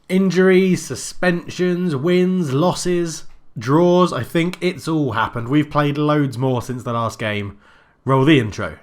Injuries, suspensions, wins, losses, draws, I think it's all happened. We've played loads more since the last game. Roll the intro.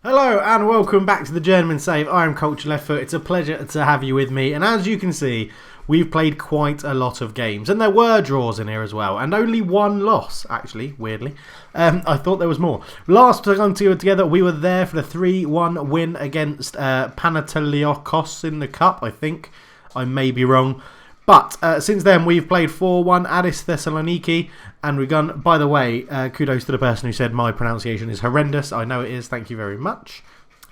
Hello and welcome back to the Journeyman Save. I am Culture Left Foot. It's a pleasure to have you with me, and as you can see, we've played quite a lot of games, and there were draws in here as well, and only one loss, actually, weirdly. I thought there was more. Last time together, we were there for the 3-1 win against Olympiakos in the Cup, I think. I may be wrong. But since then, we've played 4-1 Addis Thessaloniki, and we've gone, by the way, kudos to the person who said my pronunciation is horrendous. I know it is, thank you very much.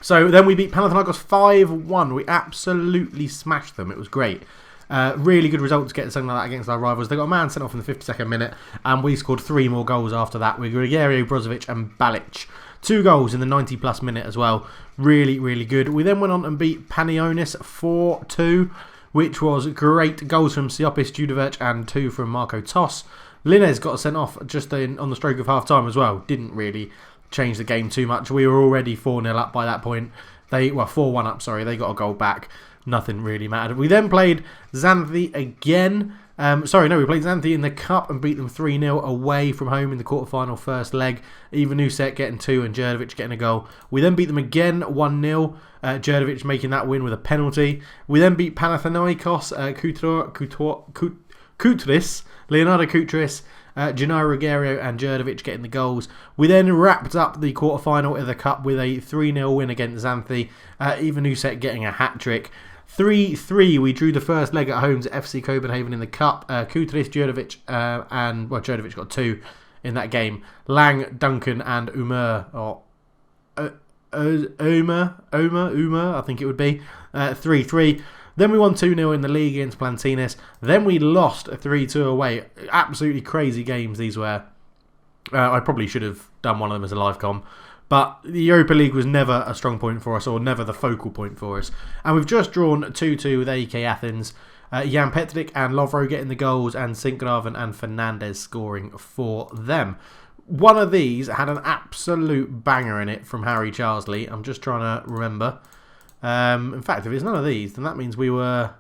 So then we beat Olympiakos 5-1. We absolutely smashed them. It was great. Really good result to get something like that against our rivals. They got a man sent off in the 52nd minute, and we scored 3 more goals after that with Gregorio, Brozovic and Balic. 2 goals in the 90-plus minute as well. Really, really good. We then went on and beat Panionis 4-2. Which was great. Goals from Siopis, Judovic and 2 from Marco Tos. Linez got sent off just on the stroke of half-time as well. Didn't really change the game too much. We were already 4-0 up by that point. 4-1 up, sorry. They got a goal back. Nothing really mattered. We then played Xanthi again. We played Xanthi in the Cup and beat them 3-0 away from home in the quarterfinal first leg. Ivanusek getting 2 and Jurdovic getting a goal. We then beat them again 1-0. Jurdovic making that win with a penalty. We then beat Panathinaikos, Koutris, Leonardo Koutris, Gennaro Ruggiero and Jurdovic getting the goals. We then wrapped up the quarterfinal of the Cup with a 3-0 win against Xanthi. Ivanusek getting a hat-trick. 3-3, we drew the first leg at home to FC Copenhagen in the Cup. Koutris, Jurdovic, Jurdovic got 2 in that game. Lang, Duncan and Umar, I think it would be. 3-3. Then we won 2-0 in the league against Plantinis. Then we lost 3-2 away. Absolutely crazy games these were. I probably should have done one of them as a live com. But the Europa League was never a strong point for us, or never the focal point for us. And we've just drawn 2-2 with AEK Athens. Jan Petric and Lovro getting the goals, and Sinkgraven and Fernandez scoring for them. One of these had an absolute banger in it from Harry Charsley. I'm just trying to remember. In fact, if it's none of these, then that means we were...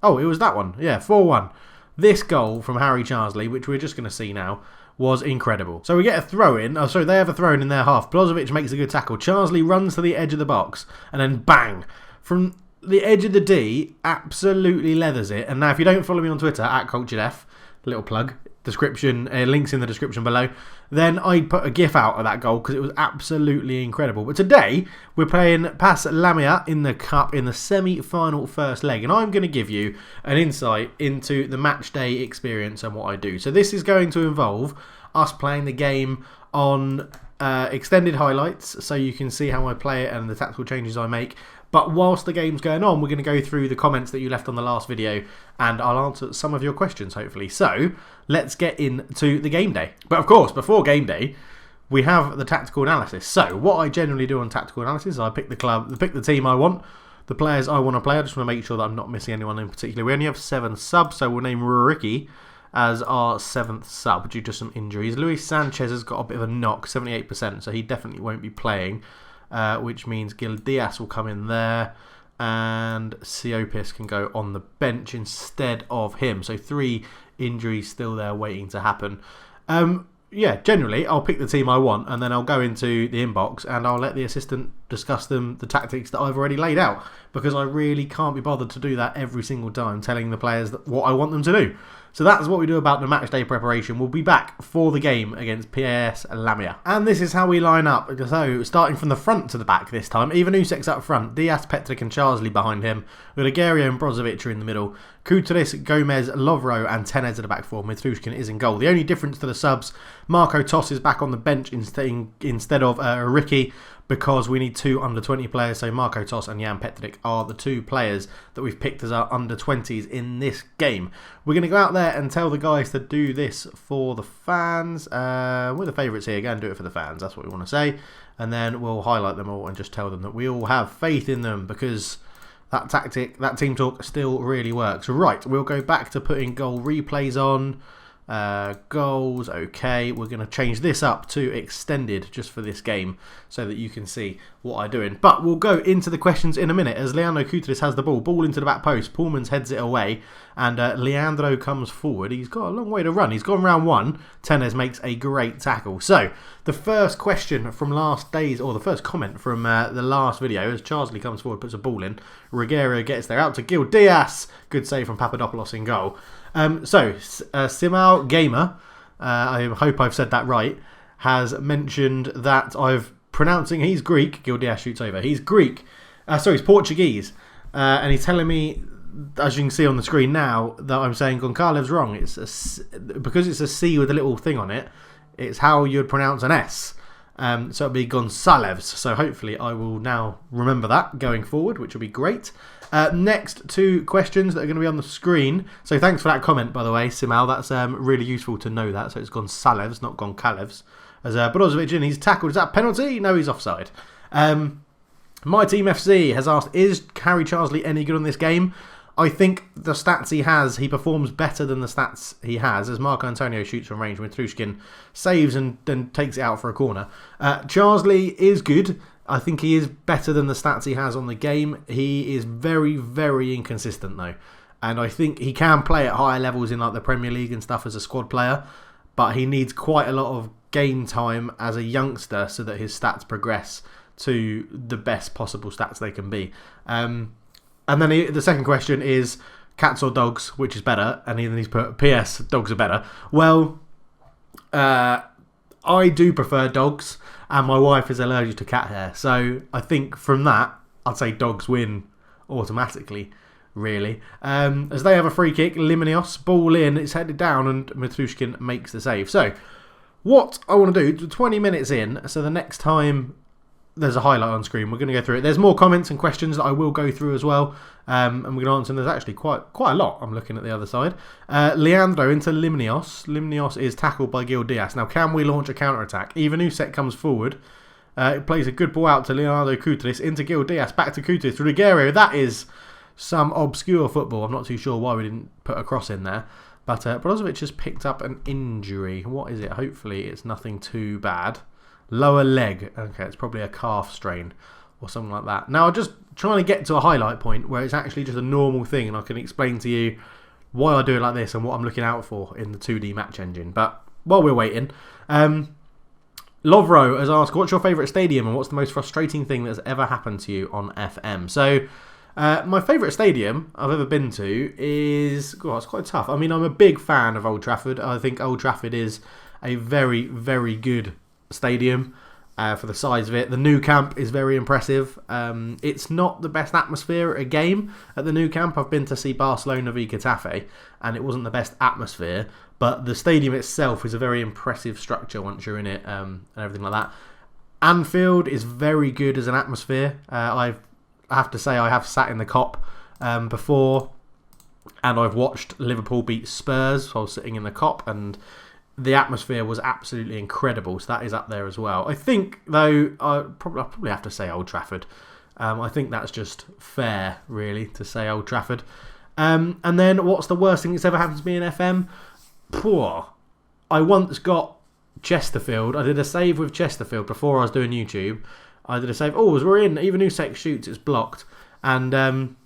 Oh, it was that one. Yeah, 4-1. This goal from Harry Charsley, which we're just going to see now, was incredible. So we get a throw-in. Oh, sorry, they have a throw-in in their half. Brozovic makes a good tackle. Charsley runs to the edge of the box, and then bang! From the edge of the D, absolutely leathers it. And now, if you don't follow me on Twitter, @CultureDef, little plug, links in the description below, then I'd put a gif out of that goal because it was absolutely incredible. But today, we're playing Pas Lamia in the Cup in the semi-final first leg, and I'm going to give you an insight into the match day experience and what I do. So this is going to involve us playing the game on extended highlights, so you can see how I play it and the tactical changes I make. But whilst the game's going on, we're going to go through the comments that you left on the last video, and I'll answer some of your questions, hopefully. So, let's get into the game day. But of course, before game day, we have the tactical analysis. So, what I generally do on tactical analysis is I pick the team I want, the players I want to play. I just want to make sure that I'm not missing anyone in particular. We only have 7 subs, so we'll name Ricky as our 7th sub due to some injuries. Luis Sanchez has got a bit of a knock, 78%, so he definitely won't be playing. Which means Gil Diaz will come in there, and Siopis can go on the bench instead of him. So 3 injuries still there waiting to happen. Generally I'll pick the team I want, and then I'll go into the inbox and I'll let the assistant discuss the tactics that I've already laid out, because I really can't be bothered to do that every single time, telling the players what I want them to do. So that's what we do about the match day preparation. We'll be back for the game against PAS Lamia. And this is how we line up. So starting from the front to the back this time. Ivanusek's up front. Diaz, Petric and Charsley behind him. Gregorio and Brozovic are in the middle. Koutris, Gomez, Lovro and Tenez at the back four. Mitrushkin is in goal. The only difference to the subs, Marco Tos is back on the bench instead of Ricky. because we need 2 under-20 players. So Marko Tos and Jan Petric are the 2 players that we've picked as our under-20s in this game. We're going to go out there and tell the guys to do this for the fans. We're the favourites here. Go and do it for the fans. That's what we want to say. And then we'll highlight them all and just tell them that we all have faith in them, because that tactic, that team talk still really works. Right, we'll go back to putting goal replays on. Goals, okay. We're going to change this up to extended just for this game so that you can see what I'm doing. But we'll go into the questions in a minute as Leandro Koutris has the ball into the back post. Pullmans heads it away and Leandro comes forward. He's got a long way to run. He's gone round 1. Tenes makes a great tackle. So the first question from last day's, or the first comment from the last video, as Charsley comes forward, puts a ball in. Ruggiero gets there out to Gil Diaz. Good save from Papadopoulos in goal. Simao Gamer, I hope I've said that right, has mentioned that he's Greek. Gil Diaz shoots over. He's Greek. He's Portuguese. And he's telling me, as you can see on the screen now, that I'm saying Goncalves wrong. Because it's a C with a little thing on it, it's how you'd pronounce an S. So it'll be Gonçalves. So hopefully I will now remember that going forward, which will be great. Next 2 questions that are going to be on the screen. So thanks for that comment, by the way, Simao. That's really useful to know that. So it's Gonçalves, not Goncalves. As Brozovic in, he's tackled. Is that a penalty? No, he's offside. My Team FC has asked, is Harry Charsley any good on this game? I think the stats he has, he performs better than the stats he has, as Marco Antonio shoots from range when Trushkin saves and then takes it out for a corner. Charsley is good. I think he is better than the stats he has on the game. He is very, very inconsistent though. And I think he can play at higher levels in like the Premier League and stuff as a squad player. But he needs quite a lot of game time as a youngster so that his stats progress to the best possible stats they can be. And then the second question is cats or dogs, which is better? And then he's put, P.S. dogs are better. Well, I do prefer dogs, and my wife is allergic to cat hair. So I think from that, I'd say dogs win automatically, really. As they have a free kick, Limonios, ball in, it's headed down, and Matrushkin makes the save. So what I want to do, 20 minutes in, so the next time there's a highlight on screen, we're going to go through it. There's more comments and questions that I will go through as well, and we're going to answer. And there's actually quite a lot. I'm looking at the other side. Leandro into Limnios. Limnios is tackled by Gil Diaz. Now, can we launch a counter-attack? Ivanusek comes forward. It plays a good ball out to Leonardo Koutris, into Gil Diaz, back to Koutris, Ruggiero. That is some obscure football. I'm not too sure why we didn't put a cross in there. But Brozovic has picked up an injury. What is it? Hopefully it's nothing too bad. Lower leg. Okay, it's probably a calf strain or something like that. Now, I'm just trying to get to a highlight point where it's actually just a normal thing and I can explain to you why I do it like this and what I'm looking out for in the 2D match engine. But while we're waiting, Lovro has asked, what's your favourite stadium and what's the most frustrating thing that's ever happened to you on FM? So, my favourite stadium I've ever been to is... Oh, it's quite tough. I mean, I'm a big fan of Old Trafford. I think Old Trafford is a very, very good stadium for the size of it. The Nou Camp is very impressive. It's not the best atmosphere at a game at the Nou Camp. I've been to see Barcelona v Getafe and it wasn't the best atmosphere, but the stadium itself is a very impressive structure once you're in it and everything like that. Anfield is very good as an atmosphere. I have to say I have sat in the Kop before and I've watched Liverpool beat Spurs. So I was sitting in the Kop and the atmosphere was absolutely incredible, so that is up there as well. I think, though, I'll probably have to say Old Trafford. I think that's just fair, really, to say Old Trafford. And then, what's the worst thing that's ever happened to me in FM? Poor. I once got Chesterfield. I did a save with Chesterfield before I was doing YouTube. I did a save. Oh, as we're in, Ivanusek shoots, it's blocked. And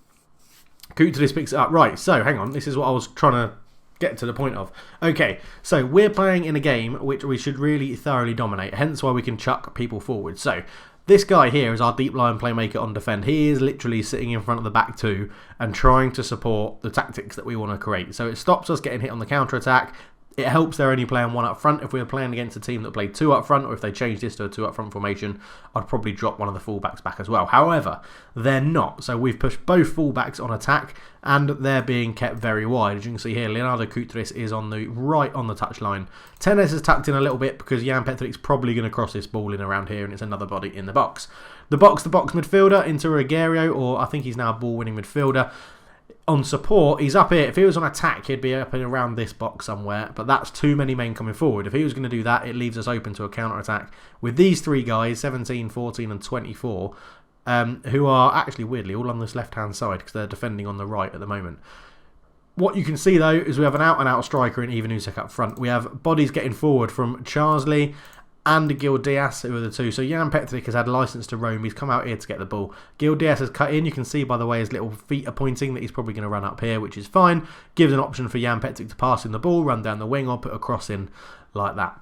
Koutris picks it up. Right, so, hang on. This is what I was trying to get to the point of. Okay, so we're playing in a game which we should really thoroughly dominate, hence why we can chuck people forward. So this guy here is our deep line playmaker on defend. He is literally sitting in front of the back 2 and trying to support the tactics that we want to create. So it stops us getting hit on the counter attack. It helps they're only playing one up front. If we were playing against a team that played two up front, or if they changed this to a two up front formation, I'd probably drop one of the fullbacks back as well. However, they're not. So we've pushed both fullbacks on attack, and they're being kept very wide. As you can see here, Leonardo Kutris is on the right on the touchline. Tenes is tucked in a little bit because Jan Petric's probably going to cross this ball in around here, and it's another body in the box. The box-to-box midfielder into Rogerio, or I think he's now a ball-winning midfielder. On support, he's up here. If he was on attack, he'd be up and around this box somewhere, but that's too many men coming forward. If he was going to do that, it leaves us open to a counter-attack with these three guys, 17, 14 and 24, who are actually, weirdly, all on this left-hand side because they're defending on the right at the moment. What you can see, though, is we have an out-and-out striker in Ivan Usek up front. We have bodies getting forward from Charsley and Gil Diaz, who are the two. So Jan Petric has had license to roam. He's come out here to get the ball. Gil Diaz has cut in. You can see by the way his little feet are pointing that he's probably going to run up here, which is fine. Gives an option for Jan Petric to pass in the ball, run down the wing, or put a cross in like that.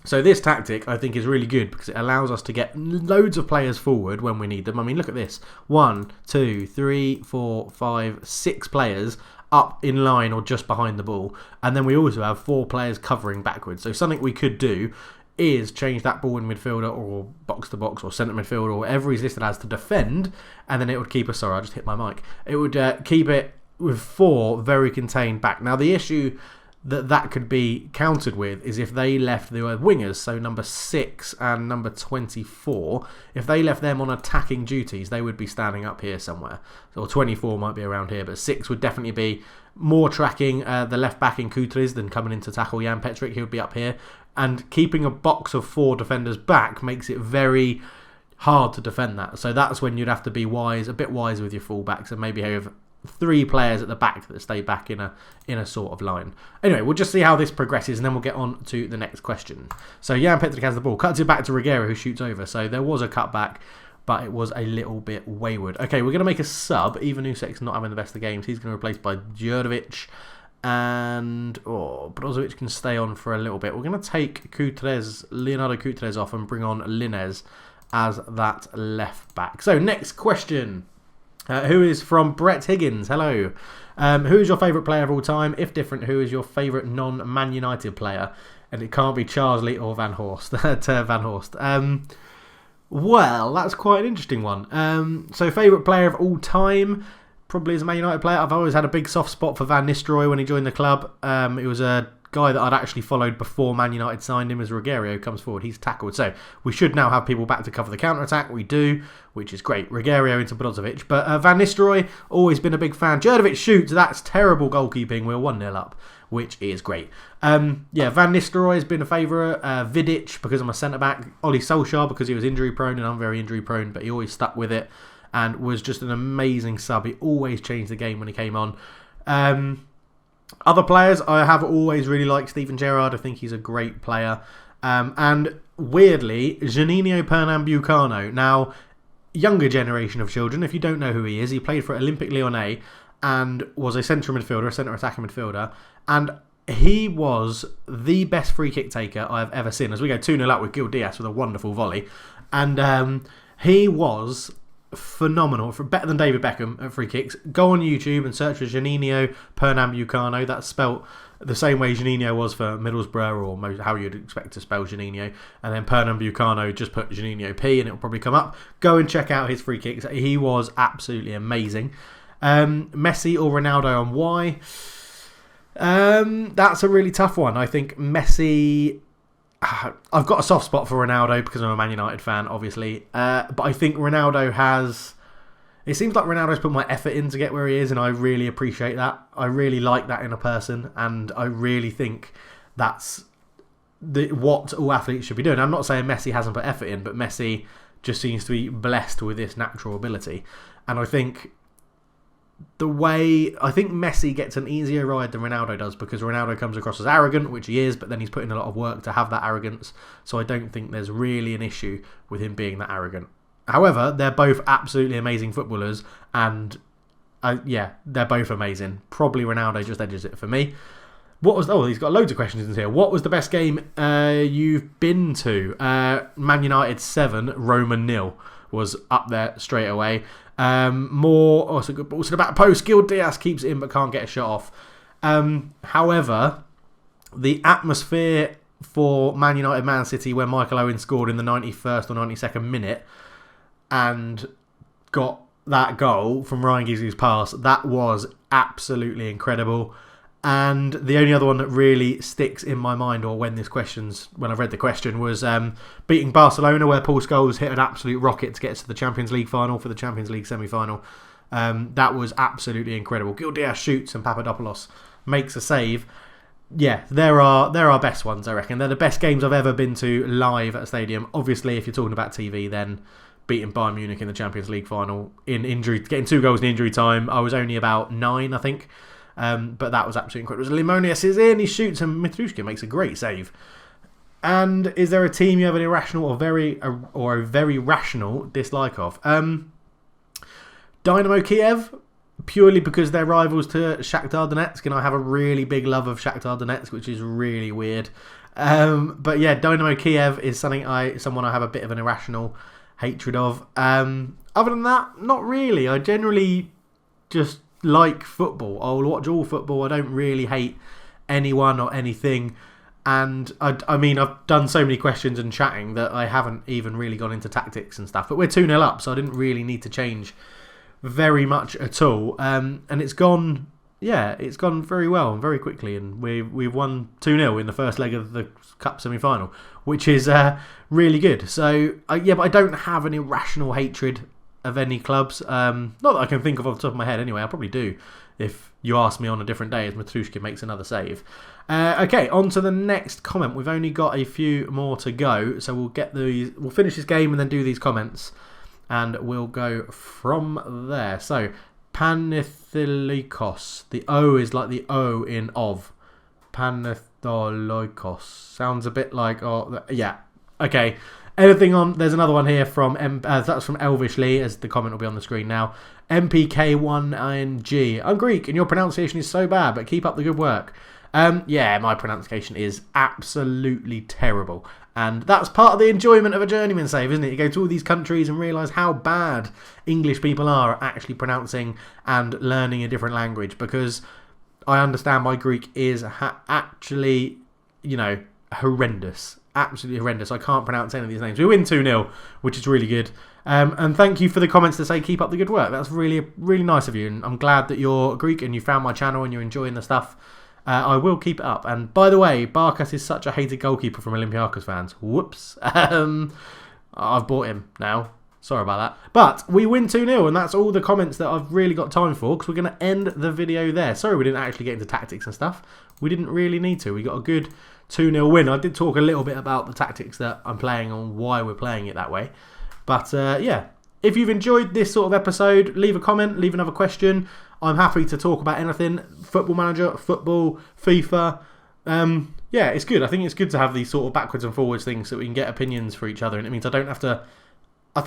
So this tactic, I think, is really good because it allows us to get loads of players forward when we need them. I mean, look at this. 1, 2, 3, 4, 5, 6 players up in line or just behind the ball. And then we also have 4 players covering backwards. So something we could do is change that ball in midfielder or box to box or centre midfielder or whatever he's listed as to defend, and then it would keep us, sorry I just hit my mic, it would keep it with 4 very contained back. Now the issue that could be countered with is if they left the wingers, so number 6 and number 24, if they left them on attacking duties, they would be standing up here somewhere. Or 24 might be around here, but 6 would definitely be more tracking the left back in Kutris than coming in to tackle Jan Petric. He would be up here. And keeping a box of 4 defenders back makes it very hard to defend that. So that's when you'd have to be wise, a bit wise with your fullbacks, and maybe have 3 players at the back that stay back in a sort of line. Anyway, we'll just see how this progresses, and then we'll get on to the next question. So Jan Petric has the ball, cuts it back to Rogerio, who shoots over. So there was a cutback, but it was a little bit wayward. Okay, we're going to make a sub. Ivan Usek's not having the best of games. He's going to be replaced by Djurdovic. And Brozovic can stay on for a little bit. We're going to take Leonardo Kutres off and bring on Linez as that left back. So next question, who is from Brett Higgins. Hello. Who is your favourite player of all time? If different, who is your favourite non-Man United player? And it can't be Charsley or Van Horst. Van Horst. Well, that's quite an interesting one. So favourite player of all time? Probably as a Man United player. I've always had a big soft spot for Van Nistelrooy when he joined the club. It was a guy that I'd actually followed before Man United signed him. As Rogerio comes forward, he's tackled. So we should now have people back to cover the counter-attack. We do, which is great. Rogerio into Brozovic. But Van Nistelrooy, always been a big fan. Djurdovic shoots. That's terrible goalkeeping. We're 1-0 up, which is great. Van Nistelrooy has been a favourite. Vidic, because I'm a centre-back. Oli Solskjaer, because he was injury-prone, and I'm very injury-prone, but he always stuck with it and was just an amazing sub. He always changed the game when he came on. Other players, I have always really liked Steven Gerrard. I think he's a great player. And weirdly, Juninho Pernambucano. Now, younger generation of children, if you don't know who he is, he played for Olympique Lyonnais and was a central midfielder, a centre attacking midfielder. And he was the best free kick taker I've ever seen. As we go 2-0 up with Gil Diaz with a wonderful volley. And he was phenomenal, better than David Beckham at free kicks. Go on YouTube and search for Juninho Pernambucano. That's spelt the same way Juninho was for Middlesbrough, or how you'd expect to spell Juninho. And then Pernambucano, just put Juninho P and it'll probably come up. Go and check out his free kicks. He was absolutely amazing. Messi or Ronaldo, and why? That's a really tough one. I think Messi, I've got a soft spot for Ronaldo because I'm a Man United fan, obviously. But I think Ronaldo has... It seems like Ronaldo's put my effort in to get where he is, and I really appreciate that. I really like that in a person, and I really think that's what all athletes should be doing. I'm not saying Messi hasn't put effort in, but Messi just seems to be blessed with this natural ability. And I think Messi gets an easier ride than Ronaldo does, because Ronaldo comes across as arrogant, which he is, but then he's put in a lot of work to have that arrogance. So I don't think there's really an issue with him being that arrogant. However, they're both absolutely amazing footballers, and they're both amazing. Probably Ronaldo just edges it for me. He's got loads of questions in here. What was the best game you've been to? Man United 7, Roma 0 was up there straight away. It's a good ball to the back post. Gil Diaz keeps it in but can't get a shot off. However, the atmosphere for Man United, Man City, when Michael Owen scored in the 91st or 92nd minute and got that goal from Ryan Giggs's pass, that was absolutely incredible. And the only other one that really sticks in my mind, or when I've read the question, was beating Barcelona, where Paul Scholes hit an absolute rocket to get to the Champions League final for the Champions League semi-final. That was absolutely incredible. Gildias shoots and Papadopoulos makes a save. Yeah, they're our best ones, I reckon. They're the best games I've ever been to live at a stadium. Obviously, if you're talking about TV, then beating Bayern Munich in the Champions League final in injury, getting 2 goals in injury time. I was only about 9, I think. But that was absolutely incredible. Limonius is in, he shoots, and Mitrushkin makes a great save. And is there a team you have an irrational or a very rational dislike of? Dynamo Kiev, purely because they're rivals to Shakhtar Donetsk, and I have a really big love of Shakhtar Donetsk, which is really weird. But yeah, Dynamo Kiev is someone I have a bit of an irrational hatred of. Other than that, not really. I generally just like football. I'll watch all football. I don't really hate anyone or anything. And I mean, I've done so many questions and chatting that I haven't even really gone into tactics and stuff. But we're 2-0 up, so I didn't really need to change very much at all. And it's gone very well and very quickly. And we've won 2-0 in the first leg of the Cup semi-final, which is really good. So, but I don't have an irrational hatred of any clubs. Not that I can think of off the top of my head anyway. I probably do if you ask me on a different day as Matrushkin makes another save. Okay, on to the next comment. We've only got a few more to go, so we'll finish this game and then do these comments, and we'll go from there. So, Panethilikos. The O is like the O in of. Panethilikos. Sounds a bit like, yeah. Okay. Anything on? There's another one here from that's from Elvish Lee, as the comment will be on the screen now. MPK1ING. I'm Greek and your pronunciation is so bad, but keep up the good work. Yeah, my pronunciation is absolutely terrible. And that's part of the enjoyment of a Journeyman Save, isn't it? You go to all these countries and realise how bad English people are at actually pronouncing and learning a different language, because I understand my Greek is actually, horrendous. Absolutely horrendous. I can't pronounce any of these names. We win 2-0, which is really good. And thank you for the comments to say keep up the good work. That's really, really nice of you. And I'm glad that you're Greek and you found my channel and you're enjoying the stuff. I will keep it up. And by the way, Barkas is such a hated goalkeeper from Olympiakos fans. Whoops. I've bought him now. Sorry about that. But we win 2-0, and that's all the comments that I've really got time for, because we're going to end the video there. Sorry we didn't actually get into tactics and stuff. We didn't really need to. We got a good 2-0 win. I did talk a little bit about the tactics that I'm playing and why we're playing it that way. But yeah, if you've enjoyed this sort of episode, leave a comment, leave another question. I'm happy to talk about anything. Football Manager, football, FIFA. Yeah, it's good. I think it's good to have these sort of backwards and forwards things so we can get opinions for each other. And it means I don't have to... I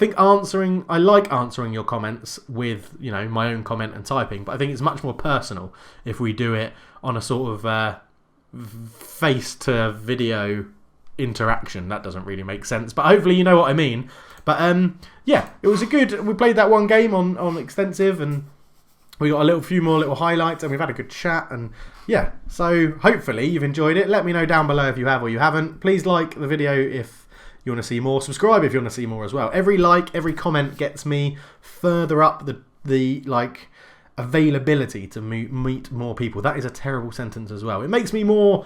like answering your comments with, my own comment and typing. But I think it's much more personal if we do it on a sort of face-to-video interaction. That doesn't really make sense. But hopefully you know what I mean. But yeah, it was we played that one game on Extensive, and we got a few more little highlights, and we've had a good chat, and yeah, so hopefully you've enjoyed it. Let me know down below if you have or you haven't. Please like the video if you want to see more. Subscribe if you want to see more as well. Every like, every comment gets me further up the availability to meet more people. That is a terrible sentence as well. It makes me more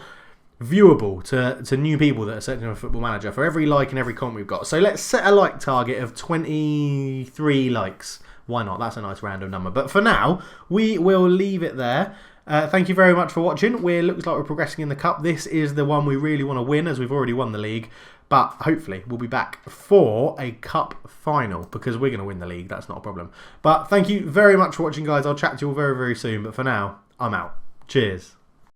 viewable to new people that are searching for Football Manager for every like and every comment we've got. So let's set a like target of 23 likes. Why not? That's a nice random number. But for now, we will leave it there. Thank you very much for watching. It looks like we're progressing in the Cup. This is the one we really want to win, as we've already won the league. But hopefully we'll be back for a Cup final, because we're going to win the league. That's not a problem. But thank you very much for watching, guys. I'll chat to you all very, very soon. But for now, I'm out. Cheers.